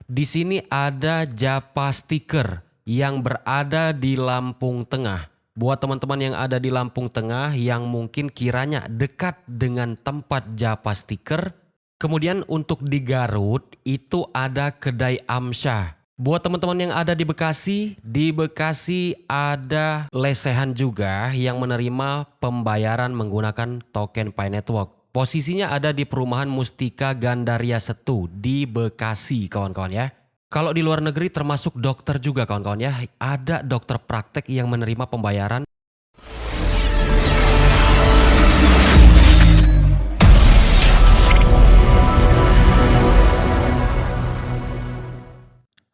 Di sini ada Japa Stiker yang berada di Lampung Tengah. Buat teman-teman yang ada di Lampung Tengah yang mungkin kiranya dekat dengan tempat Japa Stiker. Kemudian untuk di Garut itu ada Kedai Amsyah. Buat teman-teman yang ada di Bekasi ada Lesehan juga yang menerima pembayaran menggunakan token Pi Network. Posisinya ada di perumahan Mustika Gandaria Setu di Bekasi kawan-kawan ya. Kalau di luar negeri termasuk dokter juga kawan-kawan ya. Ada dokter praktek yang menerima pembayaran.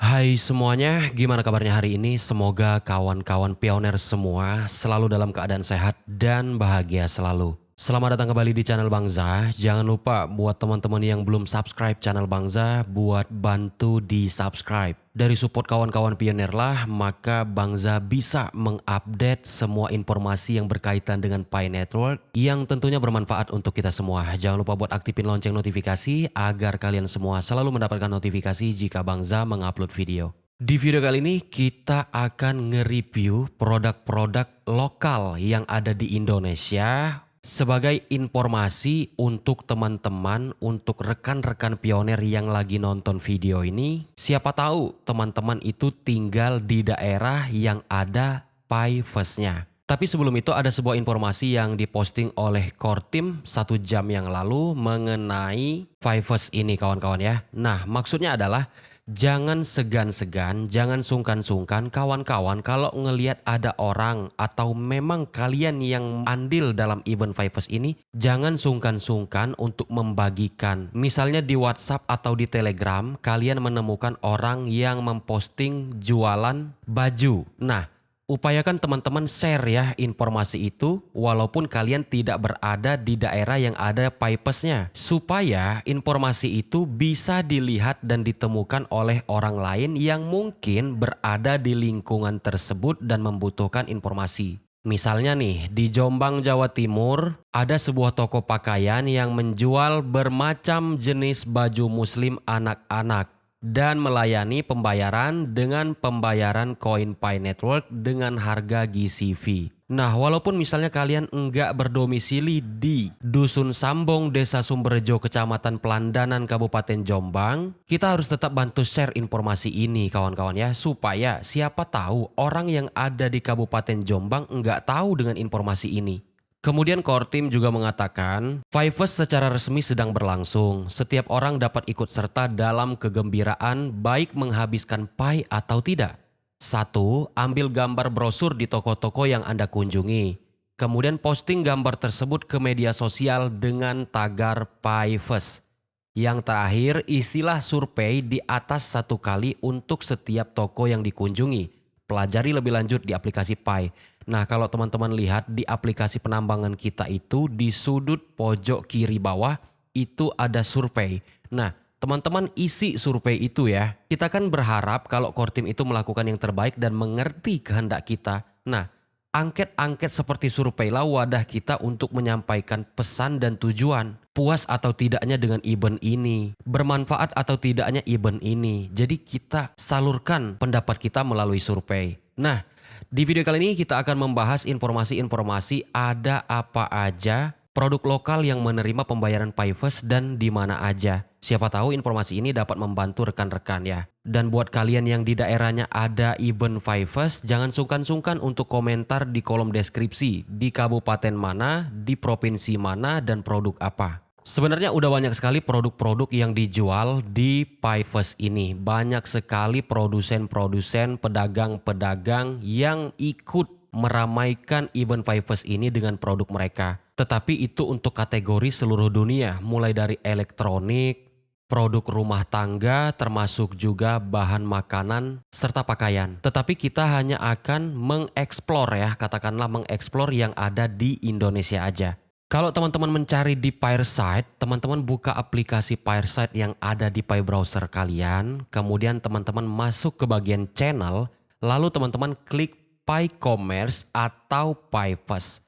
Hai semuanya, gimana kabarnya hari ini? Semoga kawan-kawan pioner semua selalu dalam keadaan sehat dan bahagia selalu. Selamat datang kembali di channel Bangza. Jangan lupa buat teman-teman yang belum subscribe channel Bangza, buat bantu di subscribe. Dari support kawan-kawan pioner lah, maka Bangza bisa mengupdate semua informasi yang berkaitan dengan Pi Network yang tentunya bermanfaat untuk kita semua. Jangan lupa buat aktifin lonceng notifikasi agar kalian semua selalu mendapatkan notifikasi jika Bangza mengupload video. Di video kali ini kita akan nge-review produk-produk lokal yang ada di Indonesia sebagai informasi untuk teman-teman, untuk rekan-rekan pioner yang lagi nonton video ini. Siapa tahu teman-teman itu tinggal di daerah yang ada Pi Fest-nya. Tapi sebelum itu ada sebuah informasi yang diposting oleh Core Team 1 jam yang lalu mengenai Pi Fest ini kawan-kawan ya. Nah maksudnya adalah jangan segan-segan, jangan sungkan-sungkan kawan-kawan kalau ngelihat ada orang atau memang kalian yang andil dalam event Pi Fest ini, jangan sungkan-sungkan untuk membagikan. Misalnya di WhatsApp atau di Telegram, kalian menemukan orang yang memposting jualan baju. Nah, upayakan teman-teman share ya informasi itu walaupun kalian tidak berada di daerah yang ada Pi Fest-nya. Supaya informasi itu bisa dilihat dan ditemukan oleh orang lain yang mungkin berada di lingkungan tersebut dan membutuhkan informasi. Misalnya nih, di Jombang, Jawa Timur, ada sebuah toko pakaian yang menjual bermacam jenis baju muslim anak-anak dan melayani pembayaran dengan pembayaran koin Pi Network dengan harga GCV. Nah, walaupun misalnya kalian enggak berdomisili di Dusun Sambong, Desa Sumberjo, Kecamatan Pelandanan, Kabupaten Jombang, kita harus tetap bantu share informasi ini kawan-kawan ya, supaya siapa tahu orang yang ada di Kabupaten Jombang enggak tahu dengan informasi ini. Kemudian Core Team juga mengatakan, Pi Fest secara resmi sedang berlangsung. Setiap orang dapat ikut serta dalam kegembiraan baik menghabiskan Pi atau tidak. 1. Ambil gambar brosur di toko-toko yang Anda kunjungi. Kemudian posting gambar tersebut ke media sosial dengan tagar Pi Fest. Yang terakhir, isilah survei di atas 1 kali untuk setiap toko yang dikunjungi. Pelajari lebih lanjut di aplikasi Pi. Nah, kalau teman-teman lihat di aplikasi penambangan kita itu di sudut pojok kiri bawah itu ada survei. Nah, teman-teman isi survei itu ya. Kita kan berharap kalau Core Team itu melakukan yang terbaik dan mengerti kehendak kita. Nah, angket-angket seperti survei lah wadah kita untuk menyampaikan pesan dan tujuan. Puas atau tidaknya dengan event ini. Bermanfaat atau tidaknya event ini. Jadi kita salurkan pendapat kita melalui survei. Nah, di video kali ini kita akan membahas informasi-informasi ada apa aja produk lokal yang menerima pembayaran Pi Fest dan di mana aja. Siapa tahu informasi ini dapat membantu rekan-rekan ya. Dan buat kalian yang di daerahnya ada event Pi Fest, jangan sungkan-sungkan untuk komentar di kolom deskripsi. Di kabupaten mana, di provinsi mana, dan produk apa. Sebenarnya udah banyak sekali produk-produk yang dijual di Pi Fest ini. Banyak sekali produsen-produsen, pedagang-pedagang yang ikut meramaikan event Pi Fest ini dengan produk mereka. Tetapi itu untuk kategori seluruh dunia, mulai dari elektronik, produk rumah tangga, termasuk juga bahan makanan, serta pakaian. Tetapi kita hanya akan mengeksplor ya, katakanlah mengeksplor yang ada di Indonesia aja. Kalau teman-teman mencari di Pirsite, teman-teman buka aplikasi Pirsite yang ada di Pi browser kalian, kemudian teman-teman masuk ke bagian channel, lalu teman-teman klik Pi Commerce atau Pi Fest.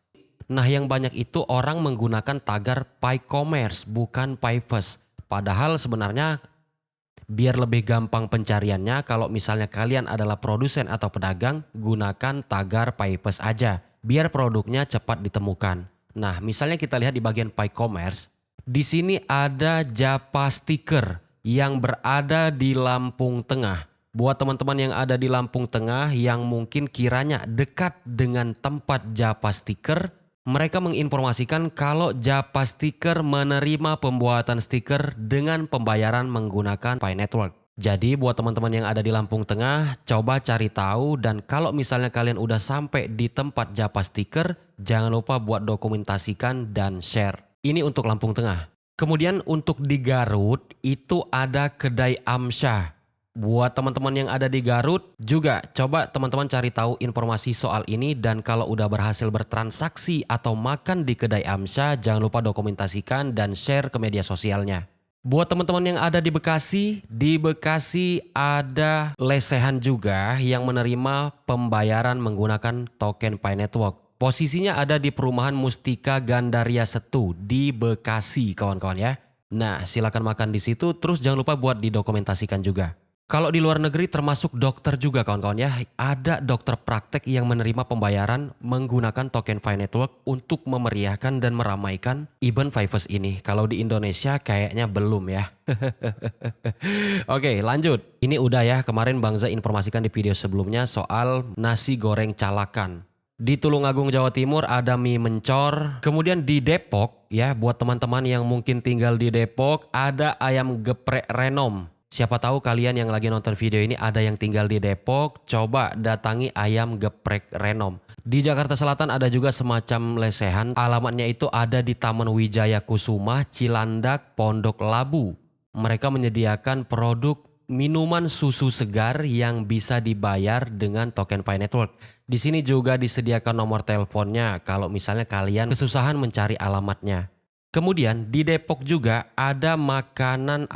Nah, yang banyak itu orang menggunakan tagar Pi Commerce bukan Pi Fest. Padahal sebenarnya Biar lebih gampang pencariannya, kalau misalnya kalian adalah produsen atau pedagang, gunakan tagar Paypes aja, biar produknya cepat ditemukan. Nah, misalnya kita lihat di bagian Paycommerce, di sini ada Japa Stiker yang berada di Lampung Tengah. Buat teman-teman yang ada di Lampung Tengah yang mungkin kiranya dekat dengan tempat Japa Stiker, mereka menginformasikan kalau Japa Stiker menerima pembuatan stiker dengan pembayaran menggunakan Pi Network. Jadi buat teman-teman yang ada di Lampung Tengah, coba cari tahu, dan kalau misalnya kalian udah sampai di tempat Japa Stiker, jangan lupa buat dokumentasikan dan share. Ini untuk Lampung Tengah. Kemudian untuk di Garut itu ada kedai Amsyah. Buat teman-teman yang ada di Garut juga coba teman-teman cari tahu informasi soal ini, dan kalau udah berhasil bertransaksi atau makan di kedai Amsyah, jangan lupa dokumentasikan dan share ke media sosialnya. Buat teman-teman yang ada di Bekasi ada lesehan juga yang menerima pembayaran menggunakan token Pi Network. Posisinya ada di perumahan Mustika Gandaria Setu di Bekasi kawan-kawan ya. Nah, silakan makan di situ, terus jangan lupa buat didokumentasikan juga. Kalau di luar negeri termasuk dokter juga kawan-kawan ya, ada dokter praktek yang menerima pembayaran menggunakan token Pi Network untuk memeriahkan dan meramaikan event Paypes ini. Kalau di Indonesia kayaknya belum ya. Oke, lanjut. Ini udah ya, kemarin Bang Za informasikan di video sebelumnya soal nasi goreng calakan. Di Tulungagung, Jawa Timur ada mie mencor. Kemudian di Depok ya, buat teman-teman yang mungkin tinggal di Depok, ada ayam geprek Renom. Siapa tahu kalian yang lagi nonton video ini ada yang tinggal di Depok, coba datangi ayam geprek Renom. Di Jakarta Selatan ada juga semacam lesehan, alamatnya itu ada di Taman Wijaya Kusuma, Cilandak, Pondok Labu. Mereka menyediakan produk minuman susu segar yang bisa dibayar dengan token Pi Network. Di sini juga disediakan nomor teleponnya kalau misalnya kalian kesusahan mencari alamatnya. Kemudian di Depok juga ada makanan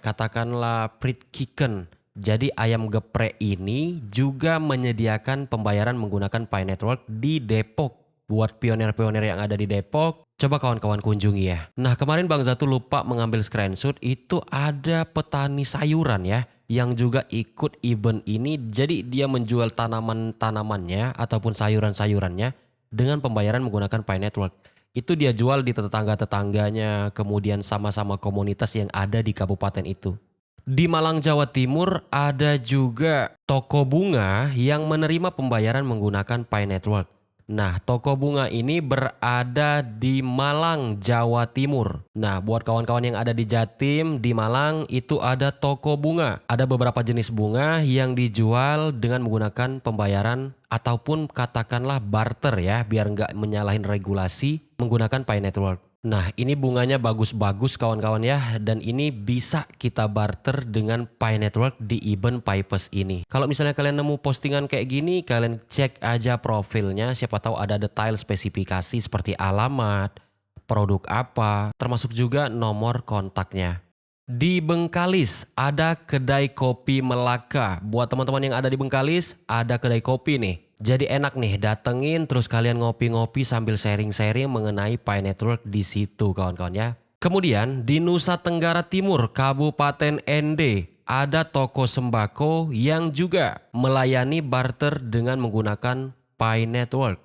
katakanlah fried chicken. Jadi ayam geprek ini juga menyediakan pembayaran menggunakan Pi Network di Depok. Buat pionir-pionir yang ada di Depok, coba kawan-kawan kunjungi ya. Nah, kemarin Bang Zatu lupa mengambil screenshot, itu ada petani sayuran ya yang juga ikut event ini. Jadi dia menjual tanaman-tanamannya ataupun sayuran-sayurannya dengan pembayaran menggunakan Pi Network. Itu dia jual di tetangga-tetangganya, kemudian sama-sama komunitas yang ada di kabupaten itu. Di Malang, Jawa Timur ada juga toko bunga yang menerima pembayaran menggunakan Pi Network. Nah, toko bunga ini berada di Malang, Jawa Timur. Nah, buat kawan-kawan yang ada di Jatim, di Malang itu ada toko bunga. Ada beberapa jenis bunga yang dijual dengan menggunakan pembayaran ataupun katakanlah barter ya, biar nggak menyalahin regulasi menggunakan Pi Network. Nah, ini bunganya bagus-bagus kawan-kawan ya, dan ini bisa kita barter dengan Pi Network di event Paypes ini. Kalau misalnya kalian nemu postingan kayak gini, kalian cek aja profilnya, siapa tahu ada detail spesifikasi seperti alamat, produk apa, termasuk juga nomor kontaknya. Di Bengkalis ada kedai kopi Melaka. Buat teman-teman yang ada di Bengkalis, ada kedai kopi nih. Jadi enak nih, datengin terus kalian ngopi-ngopi sambil sharing-sharing mengenai Pi Network di situ kawan-kawan ya. Kemudian di Nusa Tenggara Timur, Kabupaten ND, ada toko sembako yang juga melayani barter dengan menggunakan Pi Network.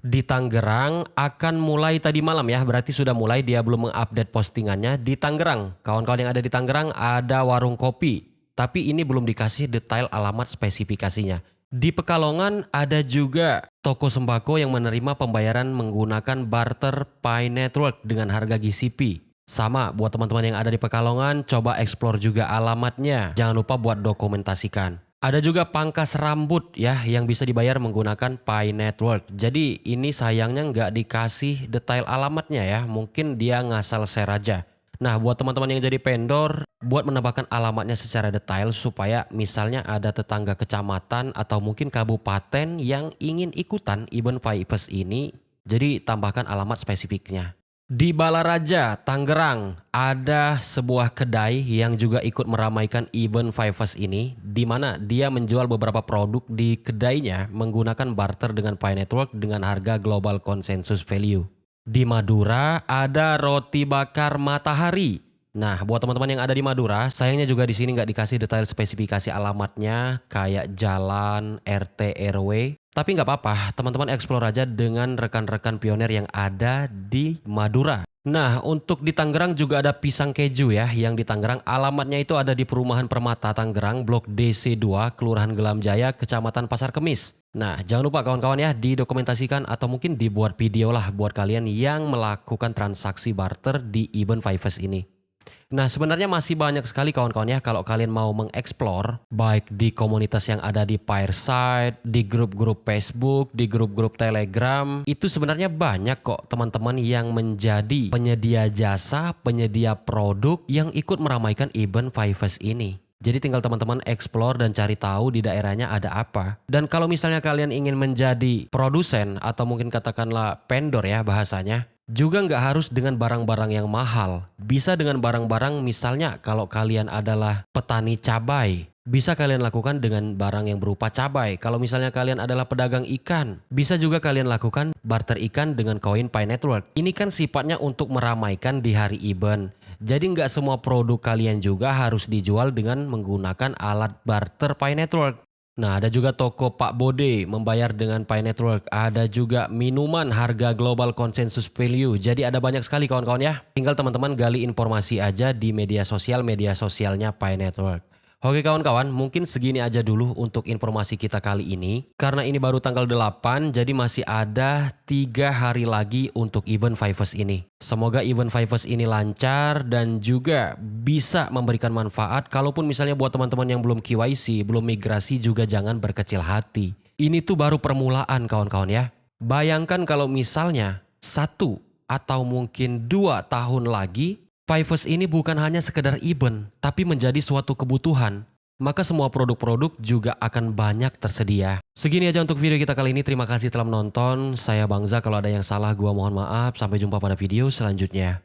Di Tangerang akan mulai tadi malam ya, berarti sudah mulai, dia belum mengupdate postingannya. Di Tangerang, kawan-kawan yang ada di Tangerang ada warung kopi, tapi ini belum dikasih detail alamat spesifikasinya. Di Pekalongan ada juga toko sembako yang menerima pembayaran menggunakan barter Pi Network dengan harga GCP. Sama, buat teman-teman yang ada di Pekalongan, coba explore juga alamatnya. Jangan lupa buat dokumentasikan. Ada juga pangkas rambut ya yang bisa dibayar menggunakan Pi Network. Jadi ini sayangnya nggak dikasih detail alamatnya ya. Mungkin dia ngasal share aja. Nah, buat teman-teman yang jadi vendor, buat menambahkan alamatnya secara detail supaya misalnya ada tetangga kecamatan atau mungkin kabupaten yang ingin ikutan event Paypes ini, jadi tambahkan alamat spesifiknya. Di Balaraja, Tangerang, ada sebuah kedai yang juga ikut meramaikan event Paypes ini, di mana dia menjual beberapa produk di kedainya menggunakan barter dengan Pi Network dengan harga global consensus value. Di Madura ada roti bakar Matahari. Nah, buat teman-teman yang ada di Madura, sayangnya juga di sini nggak dikasih detail spesifikasi alamatnya kayak jalan, RT, RW. Tapi nggak apa-apa, teman-teman explore aja dengan rekan-rekan pionir yang ada di Madura. Nah, untuk di Tangerang juga ada pisang keju ya, yang di Tangerang alamatnya itu ada di Perumahan Permata Tangerang, Blok DC2, Kelurahan Gelam Jaya, Kecamatan Pasar Kemis. Nah, jangan lupa kawan-kawan ya, didokumentasikan atau mungkin dibuat video lah buat kalian yang melakukan transaksi barter di event Five Fest ini. Nah, sebenarnya masih banyak sekali kawan-kawan ya kalau kalian mau mengeksplor baik di komunitas yang ada di Fireside, di grup-grup Facebook, di grup-grup Telegram. Itu sebenarnya banyak kok teman-teman yang menjadi penyedia jasa, penyedia produk yang ikut meramaikan event Five Fest ini. Jadi tinggal teman-teman explore dan cari tahu di daerahnya ada apa. Dan kalau misalnya kalian ingin menjadi produsen atau mungkin katakanlah vendor ya bahasanya, juga nggak harus dengan barang-barang yang mahal. Bisa dengan barang-barang misalnya kalau kalian adalah petani cabai. Bisa kalian lakukan dengan barang yang berupa cabai. Kalau misalnya kalian adalah pedagang ikan. Bisa juga kalian lakukan barter ikan dengan koin Pi Network. Ini kan sifatnya untuk meramaikan di hari event. Jadi nggak semua produk kalian juga harus dijual dengan menggunakan alat barter Pi Network. Nah, ada juga toko Pak Bode membayar dengan Pi Network. Ada juga minuman harga global consensus value. Jadi ada banyak sekali kawan-kawan ya. Tinggal teman-teman gali informasi aja di media sosialnya Pi Network. Oke kawan-kawan, mungkin segini aja dulu untuk informasi kita kali ini. Karena ini baru tanggal 8, jadi masih ada 3 hari lagi untuk event Five Fest ini. Semoga event Five Fest ini lancar dan juga bisa memberikan manfaat. Kalaupun misalnya buat teman-teman yang belum KYC, belum migrasi juga jangan berkecil hati. Ini tuh baru permulaan kawan-kawan ya. Bayangkan kalau misalnya 1 atau mungkin 2 tahun lagi Five Fest ini bukan hanya sekedar event, tapi menjadi suatu kebutuhan. Maka semua produk-produk juga akan banyak tersedia. Segini aja untuk video kita kali ini. Terima kasih telah menonton. Saya Bangza, kalau ada yang salah gua mohon maaf. Sampai jumpa pada video selanjutnya.